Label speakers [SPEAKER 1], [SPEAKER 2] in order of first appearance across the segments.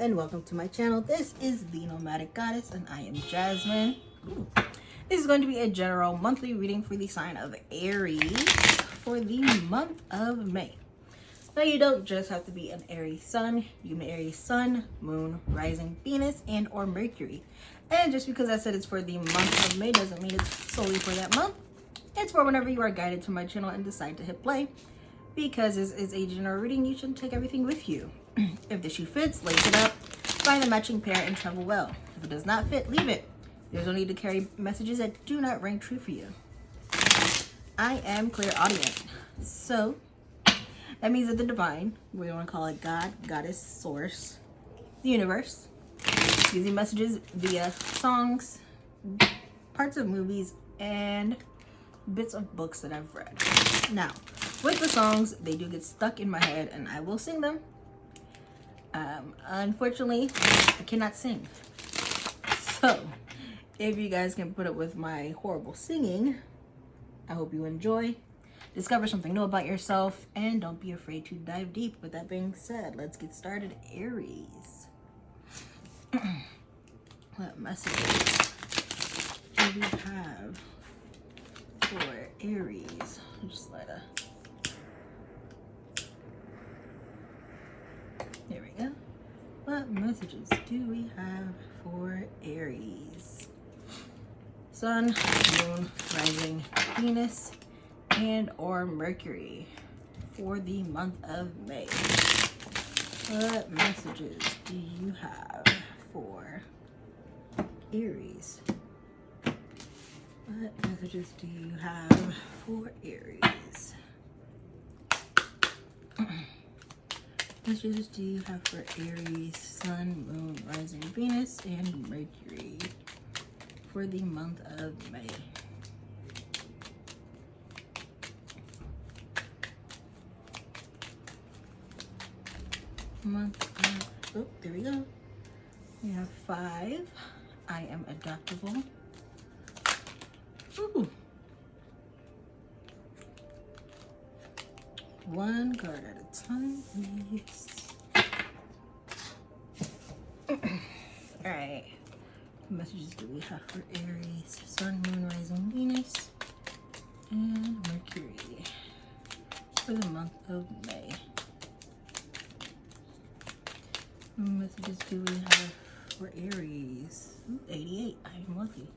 [SPEAKER 1] and welcome to my channel. This is the Nomadic Goddess and I am Jasmine. This is going to be a general monthly reading for the sign of Aries for the month of May. Now you don't just have to be an Aries Sun. You may Aries Sun, Moon, Rising, Venus, and or Mercury. And just because I said it's for the month of May doesn't mean it's solely for that month. It's for whenever you are guided to my channel and decide to hit play. Because this is a general reading, you shouldn't take everything with you. If the shoe fits, lace it up, find a matching pair, and travel well. If it does not fit, leave it. There's no need to carry messages that do not ring true for you. I am clairaudient. So, that means that the divine, we want to call it God, Goddess, Source, the universe, using messages via songs, parts of movies, and bits of books that I've read. Now, with the songs, they do get stuck in my head and I will sing them. Unfortunately, I cannot sing. So, if you guys can put up with my horrible singing, I hope you enjoy. Discover something new about yourself and don't be afraid to dive deep. With that being said, let's get started. Aries. What messages do we have for Aries? Just let a... There we go. What messages do we have for Aries? Sun, Moon, Rising, Venus, and or Mercury for the month of May. What messages do you have for Aries? What messages do you have for Aries? Messages do you have for Aries, Sun, Moon, Rising, Venus, and Mercury for the month of May? Oh, there we go. We have 5. I am adaptable. Ooh. 1 card at a time, please. Alright. What messages do we have for Aries, Sun, Moon, Rising, Venus, and Mercury for the month of May? What messages do we have for Aries? Ooh, 88. I'm lucky.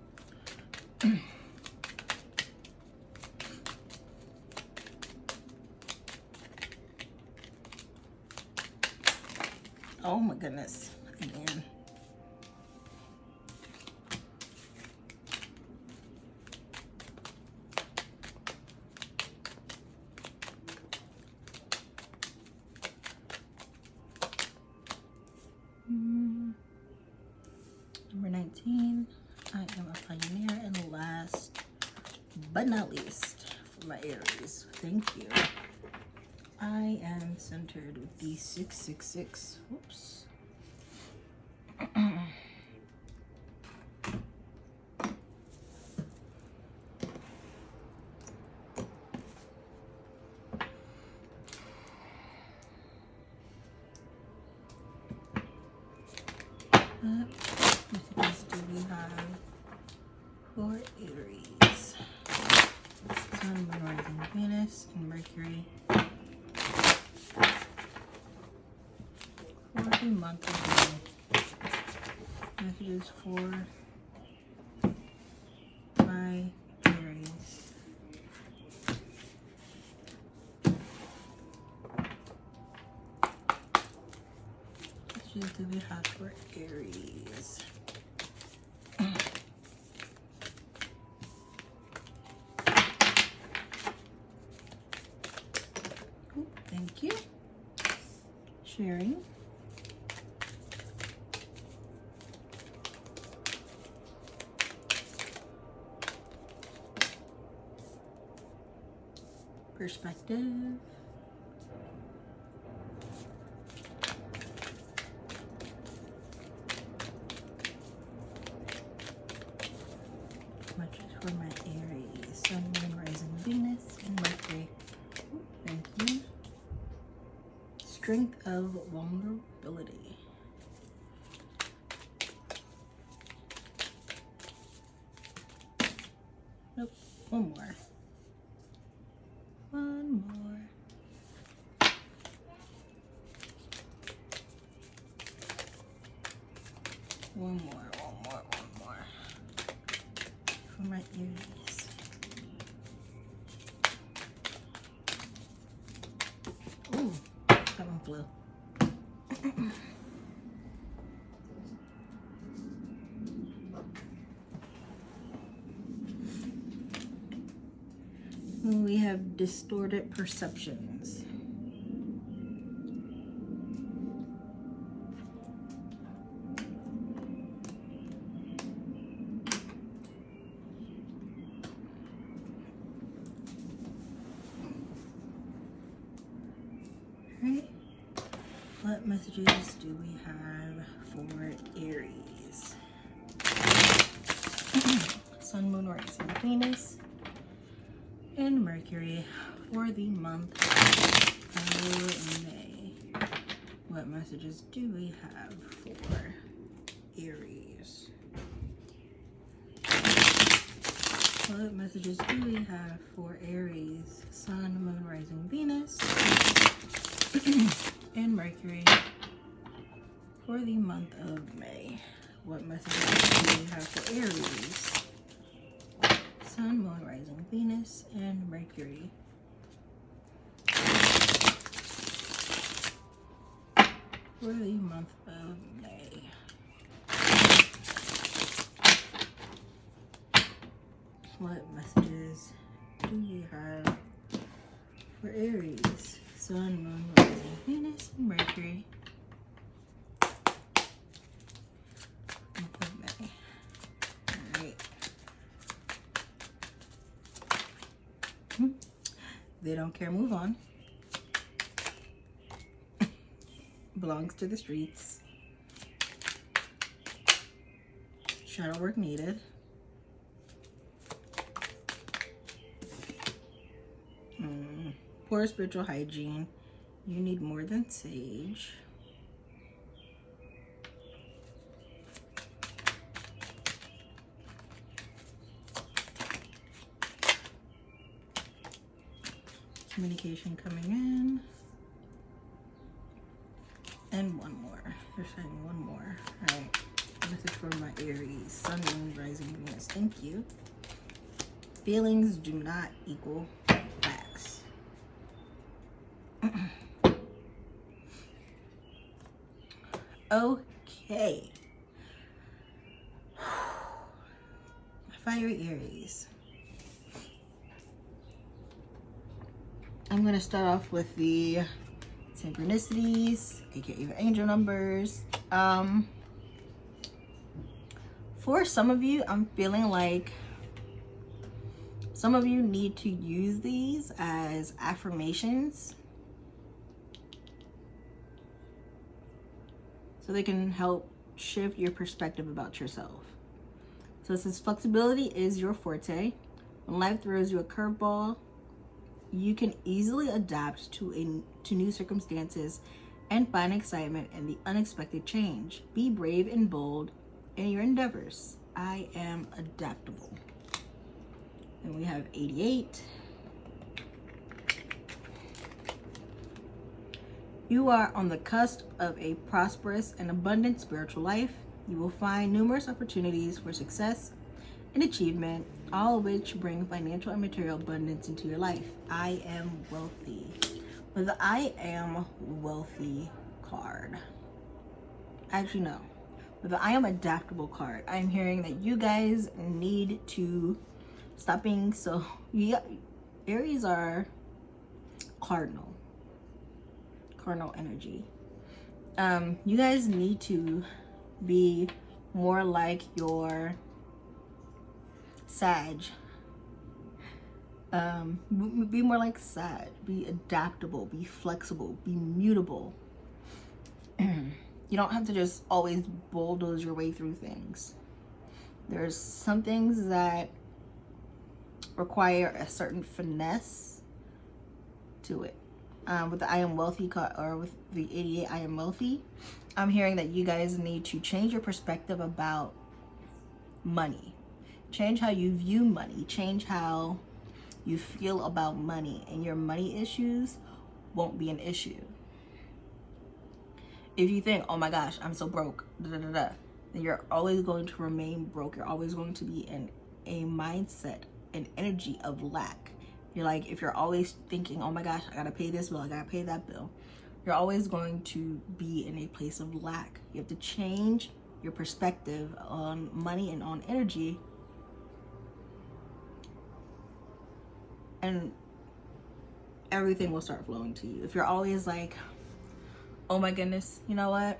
[SPEAKER 1] Oh my goodness, again. Number 19, I am a pioneer, and last but not least for my Aries, thank you. I am centered with the 666. Whoops. What messages do we have for Aries? Sun, Moon, Rising, Venus, and Mercury for the month of May. Messages for my Aries. Messages do we have for Aries? Oh, thank you. Sharing. Perspective. Much for my Aries, Sun, Moon, Rising, Venus, and Mercury. Thank you. Strength of vulnerability. We have distorted perceptions. Right? What messages do we have for Aries? Sun, Moon, Rising, Venus, and Mercury for the month of May. What messages do we have for Aries? What messages do we have for Aries? Sun, Moon, Rising, Venus, and Mercury for the month of May. What messages do we have for Aries? Sun, Moon, Rising, Venus, and Mercury for the month of May. What messages do we have for Aries? Sun, Moon, Rising, Venus, and Mercury. Month of May. Alright. They don't care, move on. Belongs to the streets. Shadow work needed. Poor spiritual hygiene. You need more than sage. Communication coming in. And one more. They're saying one more. All right. Message for my Aries. Sun, Moon, Rising, Venus. Thank you. Feelings do not equal facts. Okay. Fiery Aries. I'm going to start off with the synchronicities, aka the angel numbers. For some of you, I'm feeling like some of you need to use these as affirmations so they can help shift your perspective about yourself. So since flexibility is your forte, when life throws you a curveball, you can easily adapt to new circumstances and find excitement in the unexpected change. Be brave and bold in your endeavors. I am adaptable. And we have 88. You are on the cusp of a prosperous and abundant spiritual life. You will find numerous opportunities for success and achievement, all of which bring financial and material abundance into your life. I am wealthy. With the I am wealthy card. Actually, no. With the I am adaptable card, I'm hearing that you guys need to stop being so... Aries are cardinal energy. You guys need to be more like your Sag. Be more like Sag. Be adaptable, be flexible, be mutable. You don't have to just always bulldoze your way through things. There's some things that require a certain finesse to it. With the I am wealthy card, or with the 88 I am wealthy, I'm hearing that you guys need to change your perspective about money. Change how you view money. Change how you feel about money, and your money issues won't be an issue. If you think, oh my gosh, I'm so broke, then you're always going to remain broke. You're always going to be in a mindset, an energy of lack. You're like, if you're always thinking, oh my gosh, I gotta pay this bill, I gotta pay that bill, you're always going to be in a place of lack. You have to change your perspective on money and on energy, and everything will start flowing to you. If you're always like, oh my goodness, you know what,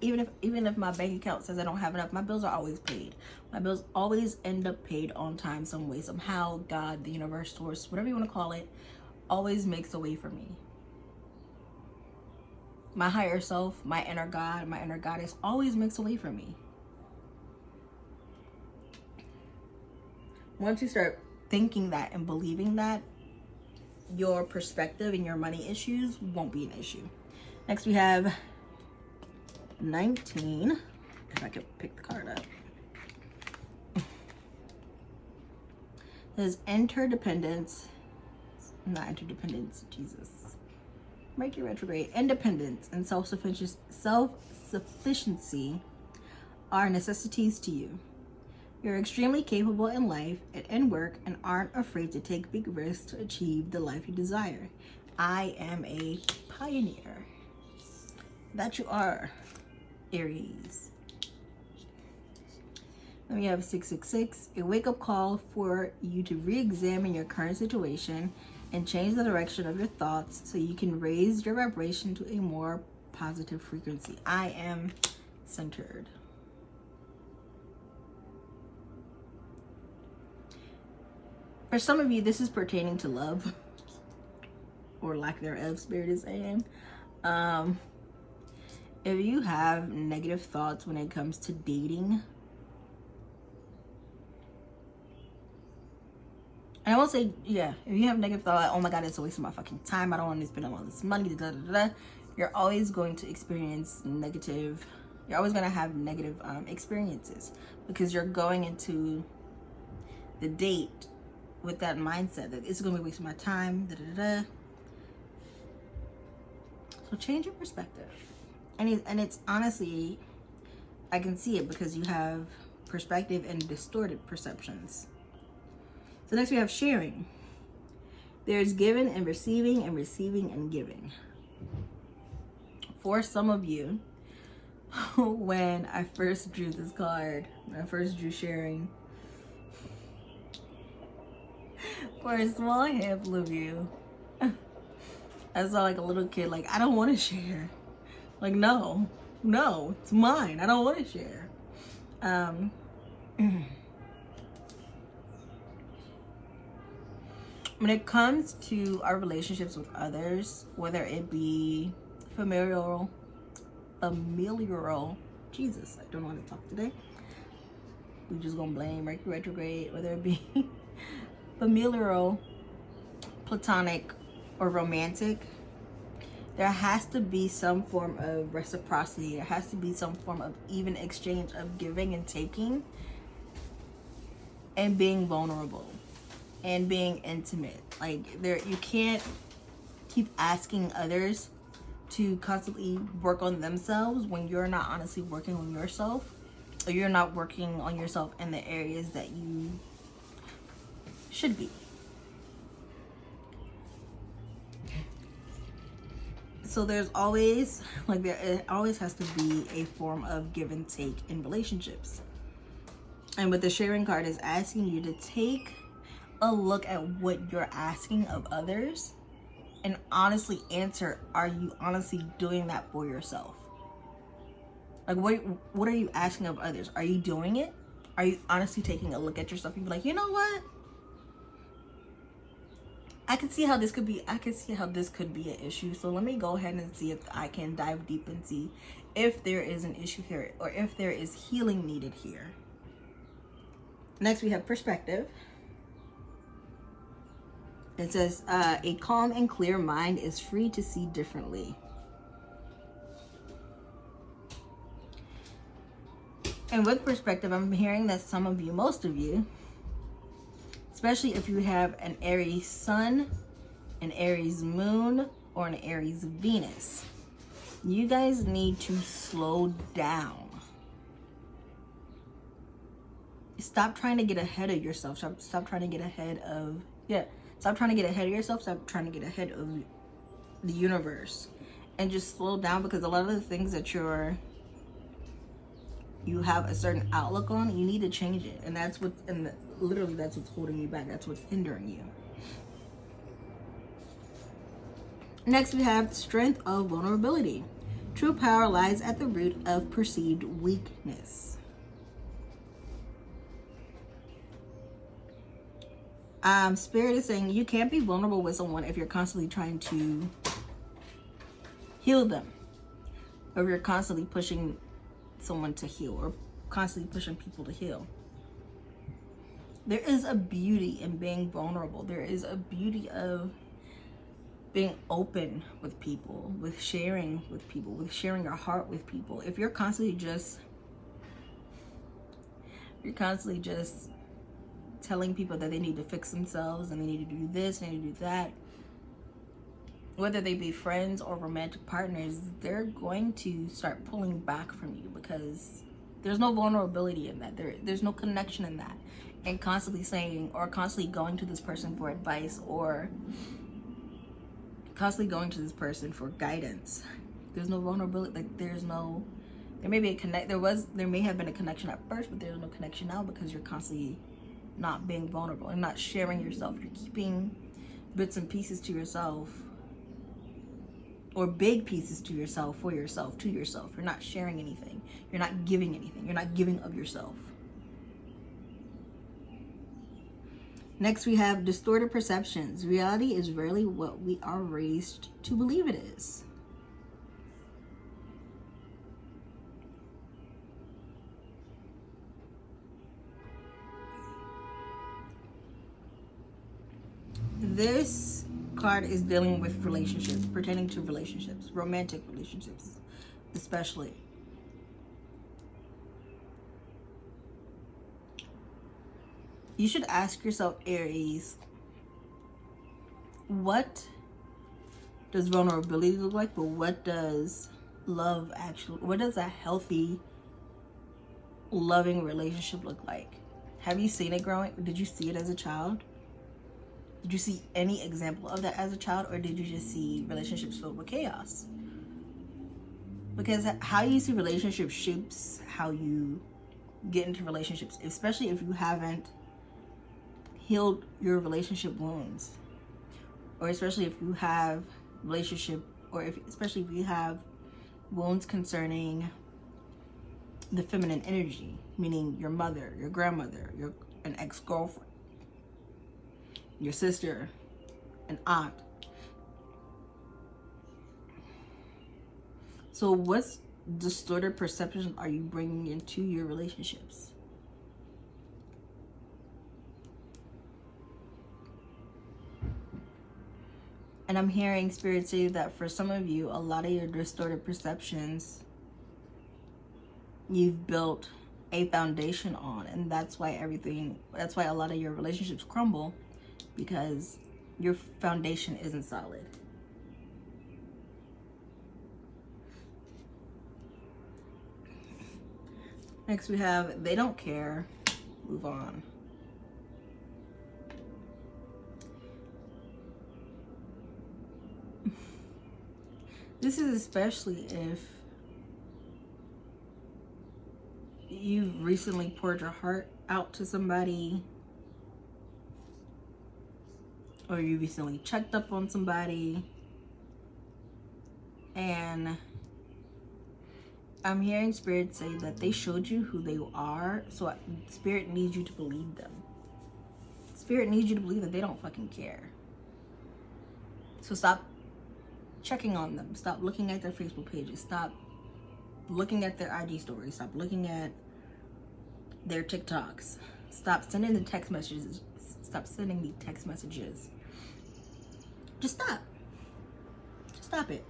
[SPEAKER 1] even if my bank account says I don't have enough, my bills are always paid. My bills always end up paid on time, some way, somehow. God, the universe, source, whatever you want to call it, always makes a way for me. My higher self, my inner God, my inner goddess always makes a way for me. Once you start thinking that and believing that, your perspective and your money issues won't be an issue. Next we have 19. If I could pick the card up. There's interdependence. Not interdependence, Jesus. Mercury retrograde. Independence and self-sufficiency are necessities to you. You're extremely capable in life and in work and aren't afraid to take big risks to achieve the life you desire. I am a pioneer. That you are, Aries. Then we have 666, a wake-up call for you to re-examine your current situation and change the direction of your thoughts so you can raise your vibration to a more positive frequency. I am centered. For some of you, this is pertaining to love or lack thereof, Spirit is saying. If you have negative thoughts when it comes to dating, and I will say, yeah, if you have negative thought, oh my God, it's a waste of my fucking time, I don't want to spend all this money, da, da, da, da, you're always going to experience negative, you're always going to have negative experiences, because you're going into the date with that mindset that it's going to be wasting my time, da, da, da, da. So change your perspective. And it's honestly, I can see it because you have perspective and distorted perceptions. So next we have sharing. There's giving and receiving and giving. For some of you, when I first drew this card, when I first drew sharing, for a small handful of you, I saw like a little kid like, I don't want to share. Like, no, it's mine. I don't want to share. When it comes to our relationships with others, whether it be familial, Jesus, I don't want to talk today. We're just gonna blame Mercury retrograde, whether it be familial, platonic, or romantic, there has to be some form of reciprocity. There has to be some form of even exchange of giving and taking, and being vulnerable and being intimate. Like, there, you can't keep asking others to constantly work on themselves when you're not honestly working on yourself, or you're not working on yourself in the areas that you should be. So there's always, like, it always has to be a form of give and take in relationships. And what the sharing card is asking you to take a look at what you're asking of others and honestly answer, are you honestly doing that for yourself? Like, what are you asking of others? Are you doing it? Are you honestly taking a look at yourself and be like, you know what? I can see how this could be an issue. So let me go ahead and see if I can dive deep and see if there is an issue here or if there is healing needed here. Next, we have perspective. It says, a calm and clear mind is free to see differently. And with perspective, I'm hearing that some of you, most of you, especially if you have an Aries Sun, an Aries Moon, or an Aries Venus, you guys need to slow down. Stop trying to get ahead of yourself. Stop trying to get ahead of, Stop trying to get ahead of yourself. Stop trying to get ahead of the universe. and just slow down, because a lot of the things that you have a certain outlook on, you need to change it. And that's what's literally that's what's holding you back. That's what's hindering you. Next, we have strength of vulnerability. True power lies at the root of perceived weakness. Spirit is saying you can't be vulnerable with someone if you're constantly trying to heal them, or if you're constantly pushing someone to heal, or constantly pushing people to heal. There is a beauty in being vulnerable. There is a beauty of being open with people, with sharing your heart with people. If you're constantly just telling people that they need to fix themselves and they need to do this and they need to do that, whether they be friends or romantic partners, they're going to start pulling back from you, because there's no vulnerability in that. There's no connection in that. And constantly saying, or constantly going to this person for advice, or constantly going to this person for guidance, there's no vulnerability. Like, there may be there may have been a connection at first, but there's no connection now, because you're constantly not being vulnerable and not sharing yourself. You're keeping bits and pieces to yourself, or big pieces to yourself, for yourself, to yourself. You're not sharing anything. You're not giving anything. You're not giving of yourself. Next, we have distorted perceptions. Reality is rarely what we are raised to believe it is. This card is dealing with relationships, pertaining to relationships, romantic relationships, especially. You should ask yourself, Aries, what does vulnerability look like? But what does love actually, what does a healthy, loving relationship look like? Have you seen it growing? Did you see it as a child? Did you see any example of that as a child? Or did you just see relationships filled with chaos? Because how you see relationships shapes how you get into relationships, especially if you haven't healed your relationship wounds, or especially if you have especially if you have wounds concerning the feminine energy, meaning your mother, your grandmother, an ex-girlfriend, your sister, an aunt. So what distorted perceptions are you bringing into your relationships? And I'm hearing Spirit say that for some of you, a lot of your distorted perceptions you've built a foundation on, and that's why a lot of your relationships crumble, because your foundation isn't solid. Next, we have they don't care, move on. This is especially if you've recently poured your heart out to somebody, or you recently checked up on somebody, and I'm hearing Spirit say that they showed you who they are, so Spirit needs you to believe them. Spirit needs you to believe that they don't fucking care. So stop checking on them. Stop looking at their Facebook pages. Stop looking at their IG stories. Stop looking at their TikToks. Stop sending the text messages. Stop sending the text messages. Just stop. Just stop it.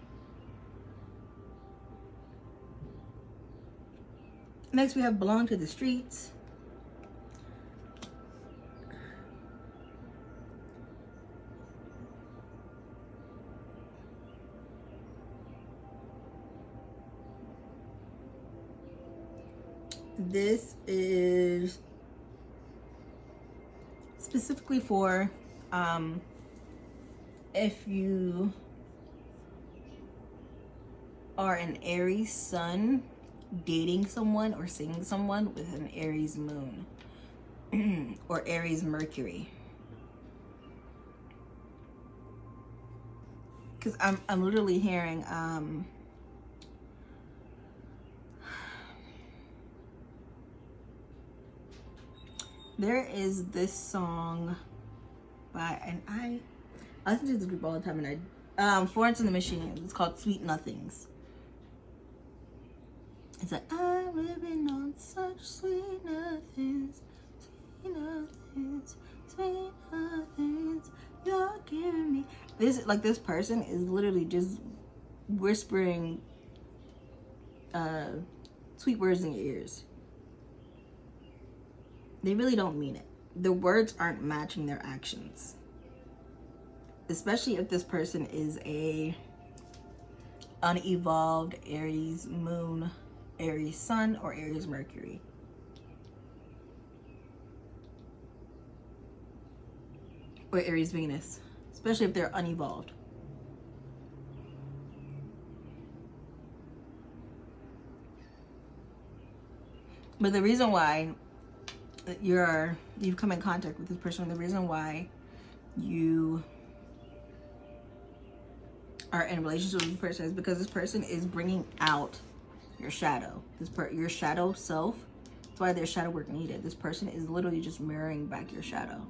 [SPEAKER 1] Next, we have belong to the streets. This is specifically for if you are an Aries Sun dating someone or seeing someone with an Aries Moon or Aries Mercury. Because I'm literally hearing there is this song by, and I listen to this group all the time, and Florence and the Machine. It's called Sweet Nothings. It's like, I'm living on such sweet nothings, sweet nothings, sweet nothings you're giving me. This person is literally just whispering sweet words in your ears. They really don't mean it. The words aren't matching their actions. Especially if this person is a unevolved Aries Moon, Aries Sun, or Aries Mercury. Or Aries Venus. Especially if they're unevolved. But the reason why you've come in contact with this person, the reason why you are in a relationship with this person is because this person is bringing out your shadow. Your shadow self. That's why there's shadow work needed. This person is literally just mirroring back your shadow.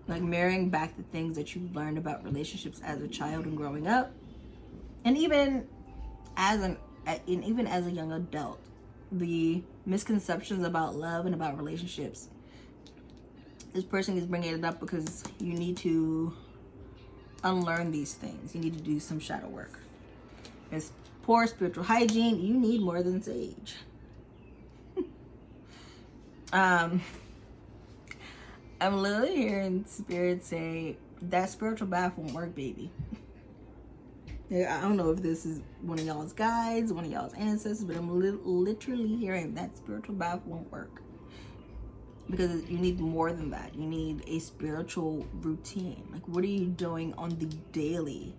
[SPEAKER 1] Like mirroring back the things that you've learned about relationships as a child and growing up. And even as a young adult. The misconceptions about love and about relationships. This person is bringing it up because you need to unlearn these things. You need to do some shadow work. It's poor spiritual hygiene. You need more than sage. I'm literally hearing spirit say that spiritual bath won't work, baby. I don't know if this is one of y'all's guides, one of y'all's ancestors, but I'm literally hearing that spiritual bath won't work. Because you need more than that. You need a spiritual routine. Like, what are you doing on the daily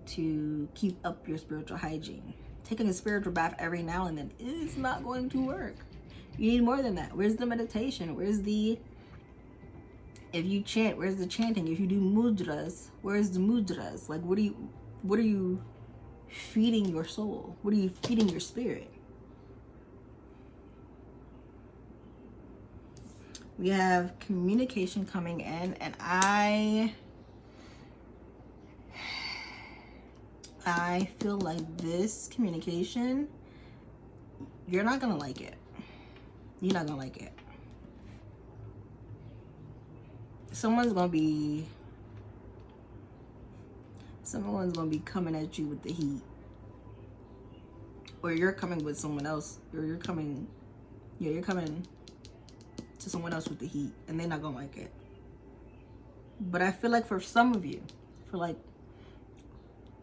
[SPEAKER 1] to keep up your spiritual hygiene? Taking a spiritual bath every now and then is not going to work. You need more than that. Where's the meditation? If you chant, where's the chanting? If you do mudras, where's the mudras? Like, what are you feeding your soul? What are you feeding your spirit? We have communication coming in, and I feel like this communication, you're not gonna like it. You're not gonna like it. Someone's gonna be coming at you with the heat. Or you're coming with someone else. Or you're coming to someone else with the heat. And they're not gonna like it. But I feel like for some of you, for like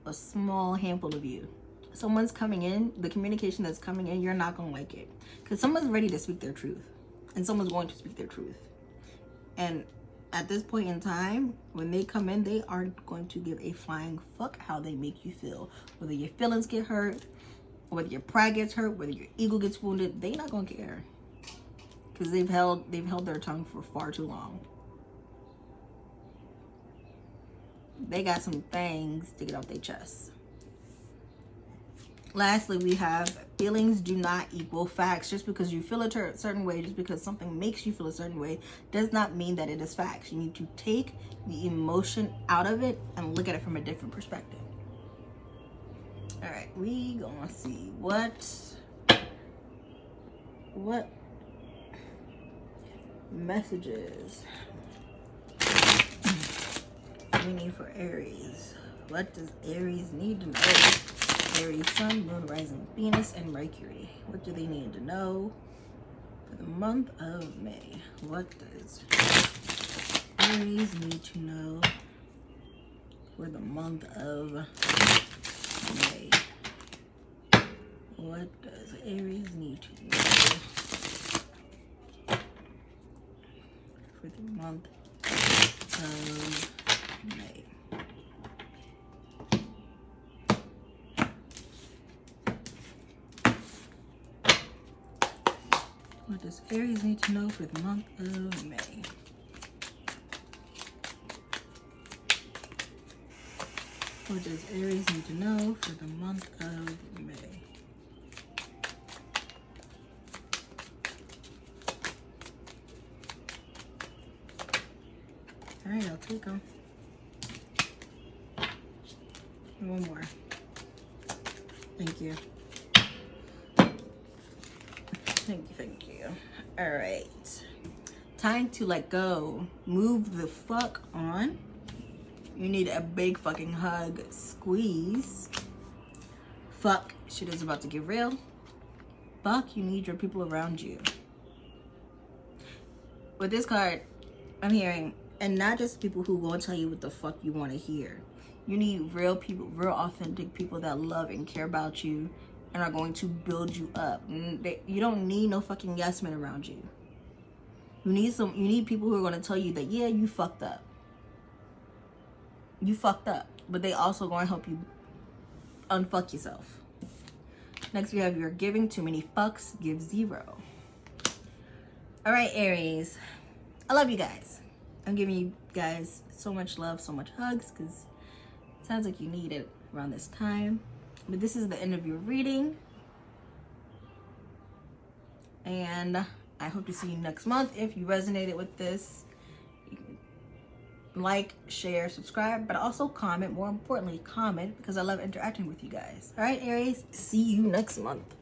[SPEAKER 1] a small handful of you, someone's coming in, the communication that's coming in, you're not gonna like it. Because someone's ready to speak their truth. And someone's going to speak their truth. And at this point in time, when they come in, they aren't going to give a flying fuck how they make you feel. Whether your feelings get hurt, or whether your pride gets hurt, whether your ego gets wounded, they're not gonna care. Because they've held their tongue for far too long. They got some things to get off their chest. Lastly, we have feelings do not equal facts. Just because you feel a certain way, just because something makes you feel a certain way, does not mean that it is facts. You need to take the emotion out of it and look at it from a different perspective. All right, we gonna see what messages we need for Aries. What does Aries need to know? Aries Sun, Moon, Rising, Venus, and Mercury. What do they need to know for the month of May? What does Aries need to know for the month of May? What does Aries need to know for the month of May? Aries need to know for the month of May? What does Aries need to know for the month of May? All right, I'll take them. One more. Thank you. Thank you. All right. Time to let go. Move the fuck on. You need a big fucking hug, squeeze. Fuck, shit is about to get real. Fuck, you need your people around you. With this card, I'm hearing, and not just people who gonna tell you what the fuck you want to hear. You need real people, real authentic people that love and care about you and are going to build you up. You don't need no fucking yes men around you. You need people who are going to tell you that, yeah, you fucked up. You fucked up, but they also going to help you unfuck yourself. Next, we have you're giving too many fucks, give zero. All right, Aries. I love you guys. I'm giving you guys so much love, so much hugs, because it sounds like you need it around this time. But this is the end of your reading. And I hope to see you next month. If you resonated with this, you can like, share, subscribe, but also comment. More importantly, comment, because I love interacting with you guys. All right, Aries, see you next month.